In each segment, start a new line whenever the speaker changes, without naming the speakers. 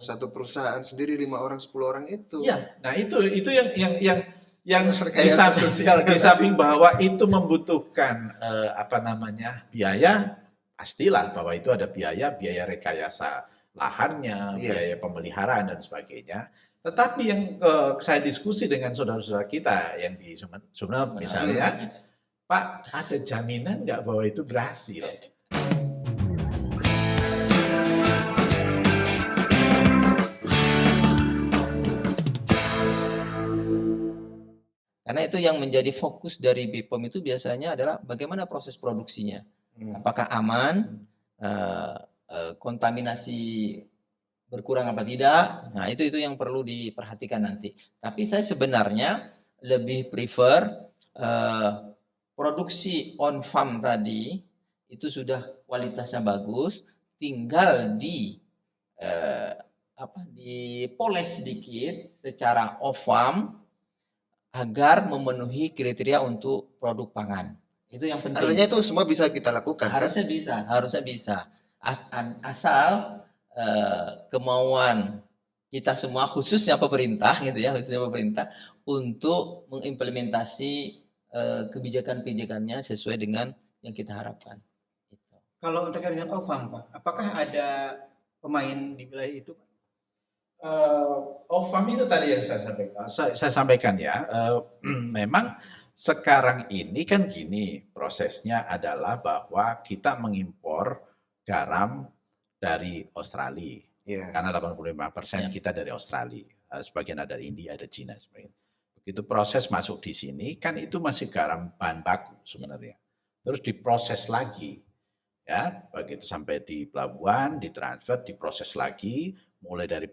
satu perusahaan sendiri 5 orang 10 orang itu.
Ya, nah itu yang
Rekayasa sosial
di samping bahwa itu membutuhkan biaya, pastilah bahwa itu ada biaya rekayasa lahannya, biaya pemeliharaan dan sebagainya. Tetapi yang saya diskusi dengan saudara-saudara kita yang di Sumeneb misalnya, Pak, ada jaminan nggak bahwa itu berhasil?
Karena itu yang menjadi fokus dari BPOM itu biasanya adalah bagaimana proses produksinya. Apakah aman, kontaminasi berkurang apa tidak. Nah itu yang perlu diperhatikan nanti. Tapi saya sebenarnya lebih prefer produksi on farm tadi itu sudah kualitasnya bagus, tinggal dipoles sedikit secara off farm agar memenuhi kriteria untuk produk pangan. Itu yang penting.
Artinya itu semua bisa kita lakukan.
Harusnya bisa. Asal kemauan kita semua khususnya pemerintah untuk mengimplementasi kebijakan-kebijakannya sesuai dengan yang kita harapkan.
Kalau terkait dengan off-farm, Pak, apakah ada pemain di wilayah itu, Pak?
Off-farm itu tadi yang saya sampaikan ya. Memang sekarang ini kan gini, prosesnya adalah bahwa kita mengimpor garam dari Australia. Karena 85% kita dari Australia. Sebagian ada India, ada Cina sebagainya. Begitu proses masuk di sini kan itu masih garam bahan baku sebenarnya. Terus diproses lagi. Ya, begitu sampai di pelabuhan, ditransfer, diproses lagi, mulai dari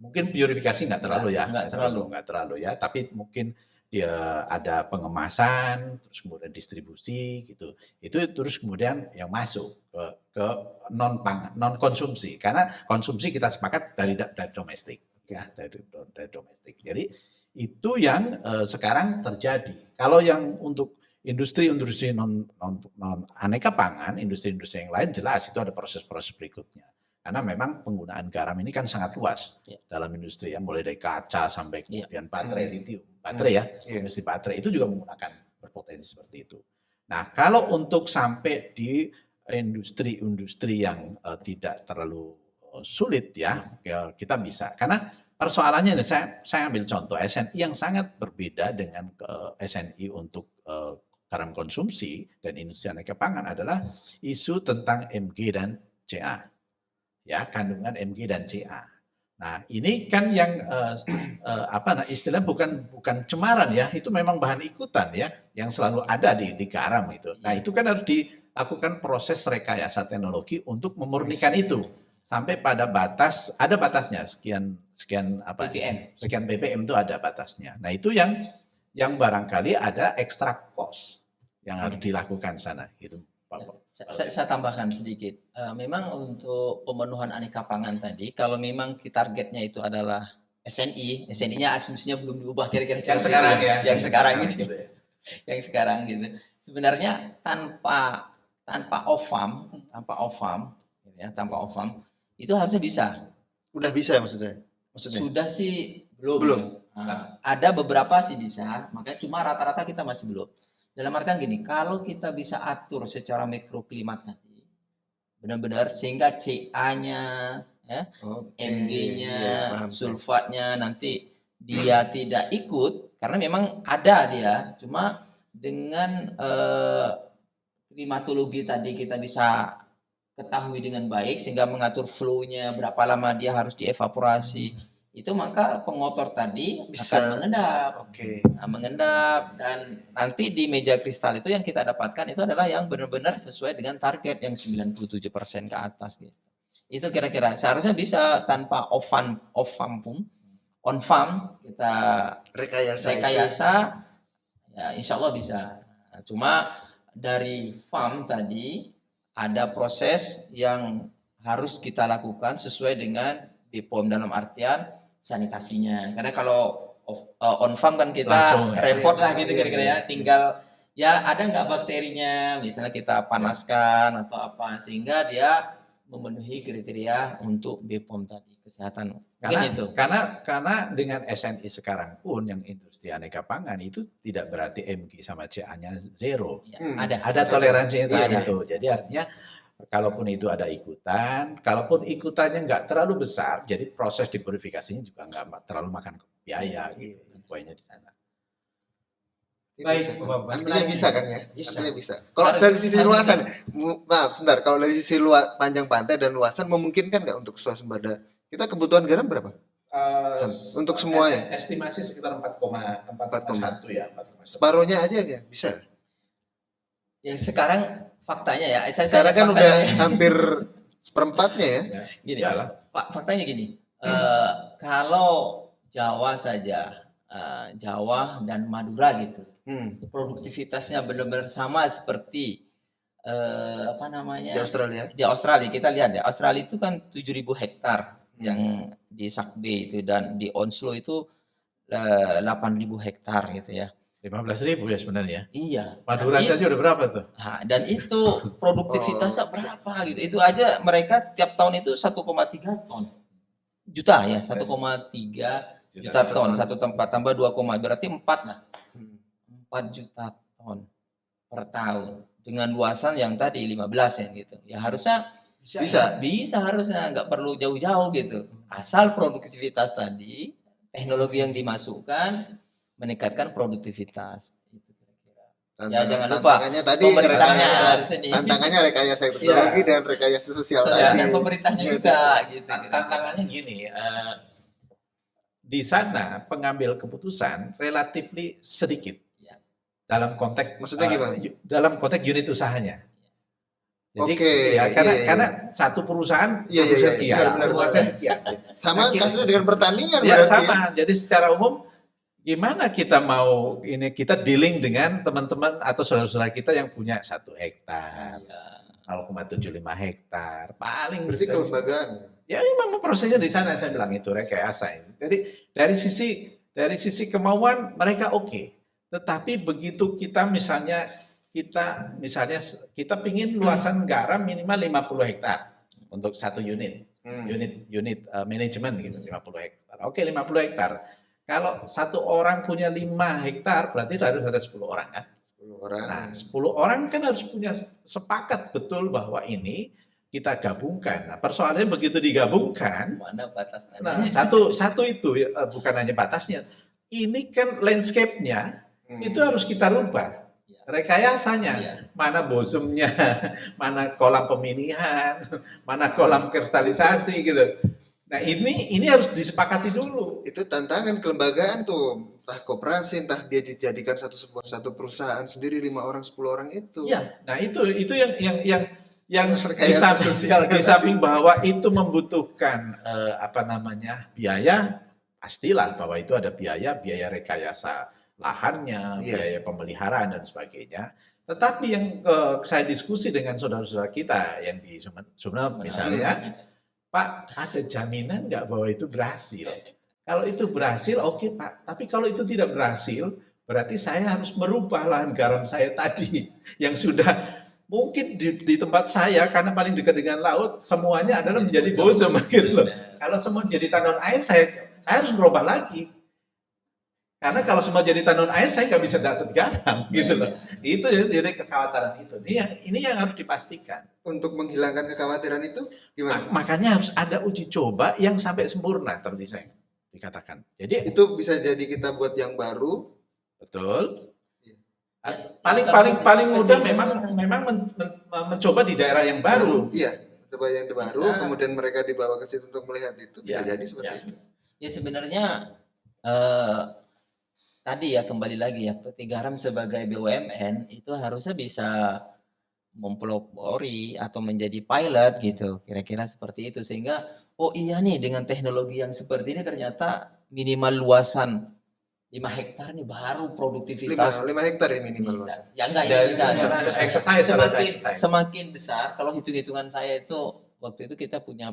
mungkin purifikasi nggak terlalu ya, tapi mungkin dia ada pengemasan, terus kemudian distribusi gitu. Itu terus kemudian yang masuk ke non konsumsi, karena konsumsi kita sepakat dari domestik ya, dari domestik. Jadi itu yang sekarang terjadi. Kalau yang untuk industri non aneka pangan, industri yang lain jelas itu ada proses-proses berikutnya. Karena memang penggunaan garam ini kan sangat luas dalam industri ya, mulai dari kaca sampai kemudian baterai lithium, industri baterai itu juga menggunakan berpotensi seperti itu. Nah, kalau untuk sampai di industri yang tidak terlalu sulit ya, kita bisa. Karena persoalannya saya ambil contoh SNI yang sangat berbeda dengan SNI untuk garam konsumsi dan industri aneka pangan adalah isu tentang Mg dan Ca. Ya, kandungan Mg dan Ca. Nah, ini kan yang istilah bukan cemaran ya, itu memang bahan ikutan ya, yang selalu ada di garam itu. Nah, itu kan harus dilakukan proses rekayasa teknologi untuk memurnikan itu sampai pada batas, ada batasnya sekian ppm itu ada batasnya. Nah, itu yang barangkali ada extra cost yang harus dilakukan sana gitu.
Saya tambahkan sedikit. Memang untuk pemenuhan aneka pangan tadi, kalau memang targetnya itu adalah SNI-nya asumsinya belum diubah kira-kira
yang sekarang ya.
Yang sekarang gitu. Sebenarnya tanpa off-farm itu harusnya bisa.
Udah bisa maksudnya?
Sudah sih belum. Ada beberapa sih bisa, makanya cuma rata-rata kita masih belum. Dalam artian gini, kalau kita bisa atur secara mikroklimat tadi, benar-benar sehingga CA-nya, Mg-nya, sulfatnya nanti dia tidak ikut, karena memang ada dia, cuma dengan klimatologi tadi kita bisa ketahui dengan baik, sehingga mengatur flow-nya, berapa lama dia harus dievaporasi. Itu maka pengotor tadi akan mengendap dan nanti di meja kristal itu yang kita dapatkan itu adalah yang benar-benar sesuai dengan target yang 97% ke atas gitu. Itu kira-kira seharusnya bisa tanpa on farm kita rekayasa ya insya Allah bisa. Cuma dari farm tadi ada proses yang harus kita lakukan sesuai dengan BPOM dalam artian sanitasinya. Karena kalau on farm kan kita langsung, repot lah gitu kira-kira ya. Tinggal ya ada nggak bakterinya, misalnya kita panaskan atau apa, sehingga dia memenuhi kriteria untuk BPOM tadi kesehatan. Mungkin
Karena,
itu.
karena dengan SNI sekarang pun yang industri aneka pangan itu tidak berarti MG sama CA-nya zero.
Ya,
Hmm.
ada.
Toleransinya
Iya,
tadi
iya.
itu. Jadi artinya kalaupun itu ada ikutan, kalaupun ikutannya nggak terlalu besar, jadi proses dipurifikasinya juga nggak terlalu makan biaya gitu. Poinnya di sana.
Ini
Baik,
bisa, kan?
Bapak.
Artinya bisa kan ya?
Bisa.
Artinya bisa. Kalau
Harus-
dari sisi
harus
luasan, maaf sebentar, kalau dari sisi panjang pantai dan luasan memungkinkan nggak untuk swasembada? Kita kebutuhan garam berapa? Untuk semuanya?
Estimasi sekitar 4,1 ya. 4,1.
Separuhnya aja ya bisa.
Yang sekarang faktanya ya,
Sekarang kan
faktanya
udah
ya.
hampir seperempatnya ya.
Gini,
Iyalah.
faktanya gini, kalau Jawa saja, Jawa dan Madura gitu, produktivitasnya benar-benar sama seperti apa namanya
Di Australia.
di Australia. Kita lihat ya, Australia itu kan 7.000 hektar yang di Sakbe itu, dan di Onslow itu 8.000 hektar gitu ya.
15.000 ya sebenarnya.
Iya.
Madura
Dan
saja udah berapa tuh?
dan itu produktivitasnya berapa gitu. Itu aja mereka tiap tahun itu 1,3 ton. Juta ya, 1,3 juta ton. Satu tempat tambah 2, berarti 4 lah. 4 juta ton per tahun. Dengan luasan yang tadi 15 ya gitu. Ya harusnya bisa harusnya, nggak perlu jauh-jauh gitu. Asal produktivitas tadi, teknologi yang dimasukkan meningkatkan produktivitas. Itu kira-kira. Ya, jangan lupa,
Tantangannya tadi
pemerintahnya
rekayasa,
di sini.
tantangannya rekayasa teknologi dan rekayasa sosial tadi.
Dan pemerintahnya juga gitu.
Tantangannya gini, di sana pengambil keputusan relatifly sedikit
Ya.
dalam konteks
Maksudnya gimana?
Dalam konteks unit usahanya. Jadi
Oke,
ya, karena
iya, iya.
karena satu perusahaan
Iya, iya,
produksi
iya,
sekian,
benar,
produksi
benar.
sekian.
Sama
Nah, kita-
kasusnya dengan pertanian
Ya
berarti.
sama. Jadi secara umum gimana kita mau ini kita dealing dengan teman-teman atau saudara-saudara kita yang punya 1 hektar,
Ya.
0,75 hektar, paling
Berarti kelembagaan.
ya memang prosesnya di sana saya bilang itu rekayasa ini. Jadi dari sisi kemauan mereka oke. Tetapi begitu kita pingin luasan garam minimal 50 hektar untuk 1 unit. Unit manajemen gitu 50 hektar. Oke, 50 hektar. Kalau 1 orang punya 5 hektar berarti harus ada 10 orang kan?
10 orang.
Nah, 10 orang kan harus punya sepakat betul bahwa ini kita gabungkan. Nah, persoalannya begitu digabungkan,
Mana batas tadi?
nah satu itu bukan hanya batasnya. Ini kan landscape-nya itu harus kita rubah. Rekayasanya,
Iya.
mana bosumnya, mana kolam pemilihan, mana kolam kristalisasi gitu. Nah, ini harus disepakati dulu.
Itu tantangan kelembagaan tuh. Entah koperasi, entah dia dijadikan satu perusahaan sendiri 5 orang 10 orang itu.
Ya, nah itu yang
Rekayasa sosial kan
di samping bahwa itu membutuhkan biaya, pastilah bahwa itu ada biaya rekayasa lahannya,
Iya.
biaya pemeliharaan dan sebagainya. Tetapi yang saya diskusi dengan saudara-saudara kita yang di Sumeneb misalnya, Pak, ada jaminan nggak bahwa itu berhasil? Kalau itu berhasil, oke Pak. Tapi kalau itu tidak berhasil, berarti saya harus merubah lahan garam saya tadi yang sudah mungkin di tempat saya karena paling dekat dengan laut semuanya adalah menjadi bozem gitu loh. Kalau semua jadi tandon air, saya harus merubah lagi. Karena kalau semua jadi tandon air, saya nggak bisa dapat garam gitu loh. Itu jadi kekhawatiran itu. Ini yang harus dipastikan.
Untuk menghilangkan kekhawatiran itu gimana?
Makanya harus ada uji coba yang sampai sempurna tadi saya dikatakan. Jadi
Itu bisa jadi kita buat yang baru.
betul.
Ya,
Paling mudah memang mencoba di daerah yang baru.
Iya, coba yang baru,
Bisa.
kemudian mereka dibawa ke situ untuk melihat itu. Bisa
Ya,
jadi seperti
ya.
itu.
Ya sebenarnya tadi ya kembali lagi ya, PT Garam sebagai BUMN itu harusnya bisa mempelopori atau menjadi pilot gitu, kira-kira seperti itu, sehingga oh iya nih dengan teknologi yang seperti ini ternyata minimal luasan 5 hektar nih baru
5
produktivitas
hektar ya minimal.
bisa.
Mas.
Ya enggak
Dan
ini bisa.
exercise,
Semakin besar, kalau hitung-hitungan saya itu waktu itu kita punya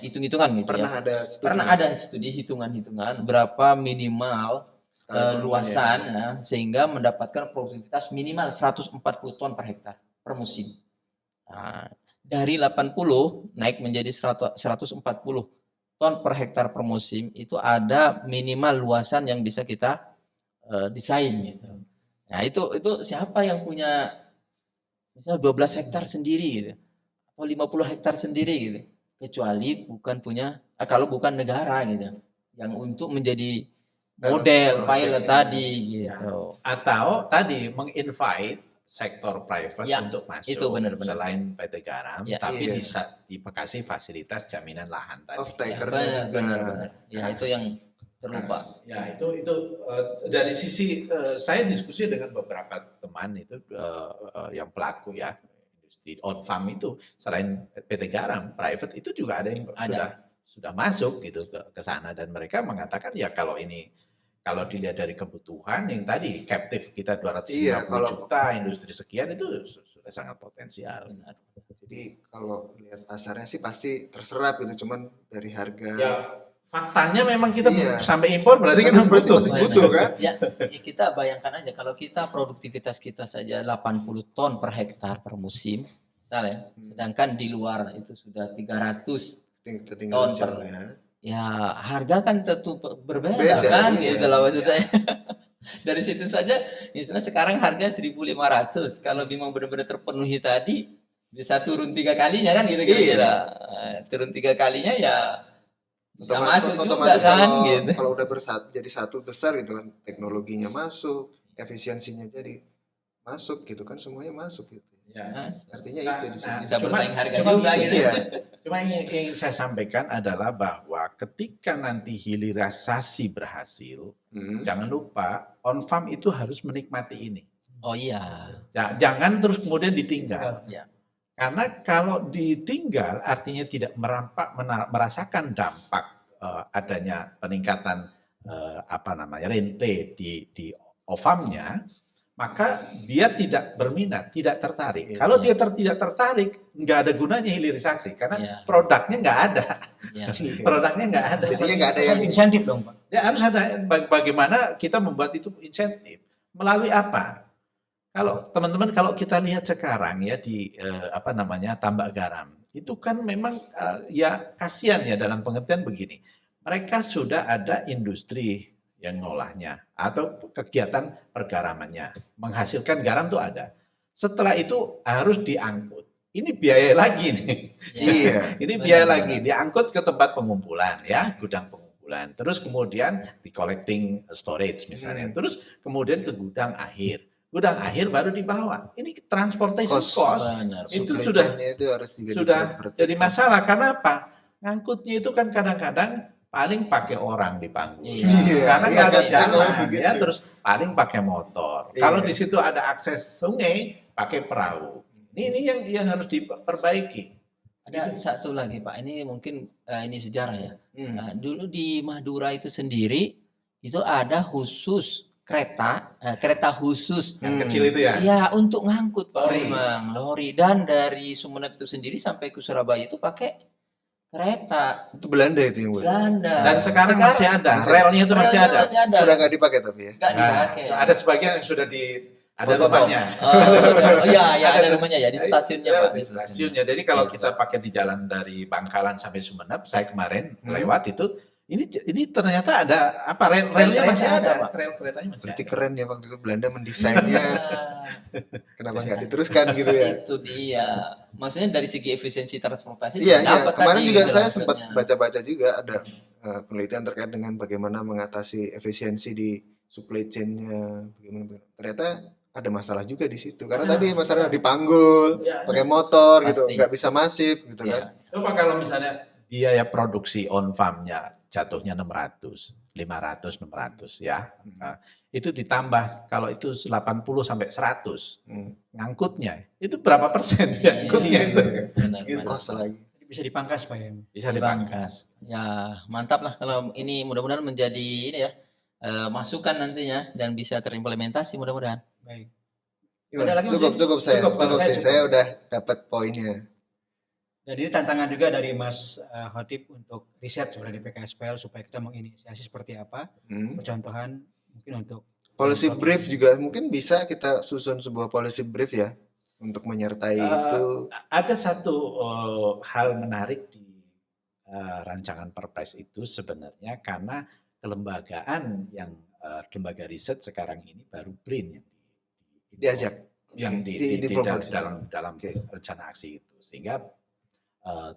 hitung-hitungan gitu
Pernah
ya.
ada studi.
Pernah ada studi hitungan-hitungan berapa minimal
Skala
luasan ya, sehingga mendapatkan produktivitas minimal 140 ton per hektar per musim. Nah, dari 80 naik menjadi 140 ton per hektar per musim, itu ada minimal luasan yang bisa kita desain gitu. Nah, itu siapa yang punya misalnya 12 hektar sendiri gitu, atau 50 hektar sendiri gitu. Kecuali kalau bukan negara gitu, yang untuk menjadi model pilot tadi gitu.
Atau tadi menginvite sektor private
Ya,
untuk masuk
itu benar-benar.
selain PT Garam,
Ya.
tapi
Iya.
dikasih fasilitas jaminan lahan tadi.
Off-takernya juga.
Benar. Ya, itu yang terlupa.
Ya itu dari sisi saya diskusi dengan beberapa teman itu yang pelaku ya industri on farm itu, selain PT Garam private itu juga ada yang sudah masuk gitu ke sana, dan mereka mengatakan ya kalau dilihat dari kebutuhan yang tadi captive kita 250 juta, industri sekian itu sudah sangat potensial.
Benar.
Jadi kalau lihat pasarnya sih pasti terserap gitu, cuman dari harga.
Ya faktanya memang kita
Iya.
sampai impor berarti kan
Berarti
butuh.
masih butuh kan?
Ya, kita bayangkan aja kalau kita produktivitas kita saja 80 ton per hektar per musim, misalnya, sedangkan di luar itu sudah 300
Tinggal
ton per
jauh ya.
ya harga kan tentu berbeda
Beda,
kan
iya.
gitu loh maksud saya. Dari situ saja misalnya sekarang harga 1.500, kalau memang benar-benar terpenuhi tadi bisa turun 3 kalinya kan gitu kira-kira. Turun 3 kalinya ya bisa masuk juga
Otomatis
kan
kalau,
gitu.
kalau udah jadi satu besar gitu kan, teknologinya masuk, efisiensinya jadi masuk gitu kan, semuanya masuk gitu.
Ya.
Artinya itu di sini.
Bisa bersaing harga
cuma
juga gitu.
Iya.
Cuma yang ingin saya sampaikan adalah bahwa ketika nanti hilirisasi berhasil, jangan lupa on farm itu harus menikmati ini.
Oh iya.
Jangan terus kemudian ditinggal.
Ya.
Karena kalau ditinggal artinya tidak merasakan dampak adanya peningkatan rente di farmnya, maka dia tidak berminat, tidak tertarik.
Iya,
Kalau
iya.
dia tidak tertarik, nggak ada gunanya hilirisasi karena
Iya.
produknya nggak ada.
Ya.
Produknya nggak ada.
Jadinya nggak ada yang
insentif dong Pak.
Ya harus ada bagaimana kita membuat itu insentif. Melalui apa? Kalau teman-teman kalau kita lihat sekarang ya di tambak garam, itu kan memang ya kasihan ya dalam pengertian begini. Mereka sudah ada industri yang ngolahnya atau kegiatan pergaramannya, menghasilkan garam tuh ada. Setelah itu harus diangkut. Ini biaya lagi nih.
Iya.
Ini biaya
Benar,
lagi, diangkut ke tempat pengumpulan ya, gudang pengumpulan. Terus kemudian di collecting storage misalnya. Terus kemudian ke gudang akhir. Gudang akhir baru dibawa. Ini transportation cost.
Benar.
Itu
supply
sudah
chain-nya itu harus juga diperhatikan.
jadi masalah. Karena apa? Ngangkutnya itu kan kadang-kadang paling pakai orang di panggung.
Iya.
Karena
Iya,
nggak ada
kan,
jalan
selalu begitu.
ya, terus paling pakai motor.
Iya.
Kalau di situ ada akses sungai, pakai perahu. Ini yang harus diperbaiki.
Ada satu lagi Pak, ini mungkin ini sejarah ya.
Hmm.
Nah, dulu di Madura itu sendiri itu ada khusus kereta khusus
Yang kecil itu ya.
ya untuk ngangkut Pak,
Lori.
memang lori, dan dari Sumeneb itu sendiri sampai ke Surabaya itu pakai kereta
Itu Belanda itu yang buat.
Belanda.
Dan sekarang masih ada, relnya itu masih
relnya
ada.
masih ada.
Udah nggak dipakai tapi ya.
Nggak
Nah,
dipakai.
ada sebagian yang sudah ada
Potong.
rumahnya.
Oh iya, ada rumahnya ya di stasiunnya
Ya,
Pak.
di stasiunnya. Jadi kalau kita pakai di jalan dari Bangkalan sampai Sumeneb, saya kemarin lewat itu, ini ternyata ada relnya masih ada,
Pak.
rel keretanya masih
Berarti
ada.
keren ya waktu itu Belanda mendesainnya. Kenapa nggak diteruskan gitu ya?
Itu dia. Maksudnya dari segi efisiensi transportasi
Iya,
sudah
iya.
dapat
Kemarin
tadi
juga
gitu
saya
maksudnya.
sempat baca-baca juga ada penelitian terkait dengan bagaimana mengatasi efisiensi di supply chain-nya. Ternyata ada masalah juga di situ. Karena tadi masalah dipanggul,
Ya,
pakai motor gitu,
Pasti.
nggak bisa masif gitu
Iya.
kan.
Coba kalau misalnya biaya produksi on farm-nya jatuhnya 600, 500, 600 ya. Nah, itu ditambah kalau itu 80 sampai 100 ngangkutnya. Itu berapa persen ngangkutnya itu?
Benar,
Gitu.
benar.
Kos lagi.
Bisa dipangkas Pak ya.
Bisa dipangkas.
Dipangkas. Ya, mantap lah kalau ini mudah-mudahan menjadi ini ya masukan nantinya dan bisa terimplementasi mudah-mudahan.
Baik.
Gimana?
Ada lagi,
Cukup
Mas?
cukup saya,
Cukup,
cukup
saya
sih.
cukup.
Saya udah dapat poinnya.
Dan ini tantangan juga dari Mas Khotib untuk riset sebenarnya di PKSPL supaya kita menginisiasi seperti apa. Percontohan mungkin untuk
Policy brief juga mungkin bisa kita susun sebuah policy brief ya untuk menyertai
Eh,
itu.
Ada satu hal menarik di rancangan Perpres itu sebenarnya karena kelembagaan yang lembaga riset sekarang ini baru BRIN yang
Diajak.
yang
Oke,
di
involve.
dalam
Oke.
rencana aksi itu, sehingga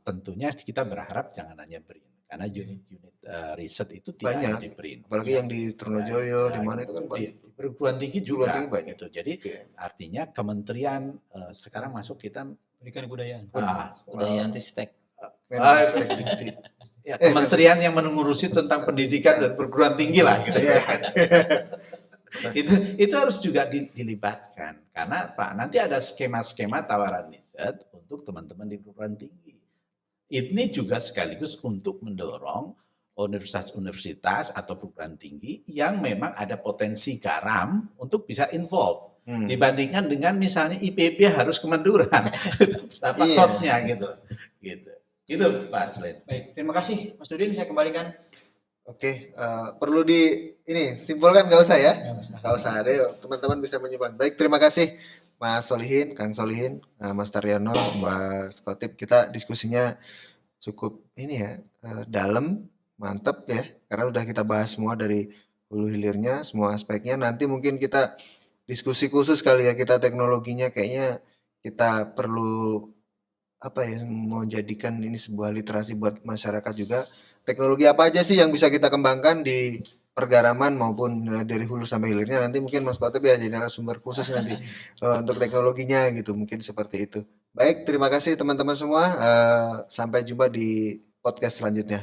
tentunya kita berharap jangan hanya BRIN karena unit-unit riset itu tidak
Banyak.
hanya di BRIN,
Apalagi yang di Trunojoyo, di mana itu kan
di
banyak.
perguruan tinggi
Perguruan
juga
tinggi banyak.
gitu. Jadi
Oke.
artinya kementerian sekarang masuk kita
Pendidikan kebudayaan.
Budaya Antistek.
Menristek Dikti.
ya, kementerian yang mengurusi tentang pendidikan dan perguruan tinggi lah gitu.
Iya.
itu harus juga dilibatkan karena Pak nanti ada skema-skema tawaran riset untuk teman-teman di perguruan tinggi. Ini juga sekaligus untuk mendorong universitas-universitas atau perguruan tinggi yang memang ada potensi garam untuk bisa involve. Dibandingkan dengan misalnya IPB harus kemenduran, berapa
Iya.
cost-nya gitu. Gitu Pak Selain.
Baik, terima kasih Mas Dudin, saya kembalikan.
Oke, perlu ini simpulkan nggak usah ya?
Ya, Mas.
Nggak usah, ada teman-teman bisa menyimpulkan. Baik, terima kasih Mas Solihin, Kang Solihin, Mas Taryono, Mas Khotib. Kita diskusinya cukup ini ya, dalam, mantep ya. Karena udah kita bahas semua dari hulu hilirnya, semua aspeknya. Nanti mungkin kita diskusi khusus kali ya, kita teknologinya kayaknya kita perlu apa ya, mau jadikan ini sebuah literasi buat masyarakat juga. Teknologi apa aja sih yang bisa kita kembangkan di pergaraman maupun dari hulu sampai hilirnya. Nanti mungkin Mas Khotib ya jadi narasumber khusus nanti untuk teknologinya gitu, mungkin seperti itu. Baik, terima kasih teman-teman semua. Sampai jumpa di podcast selanjutnya.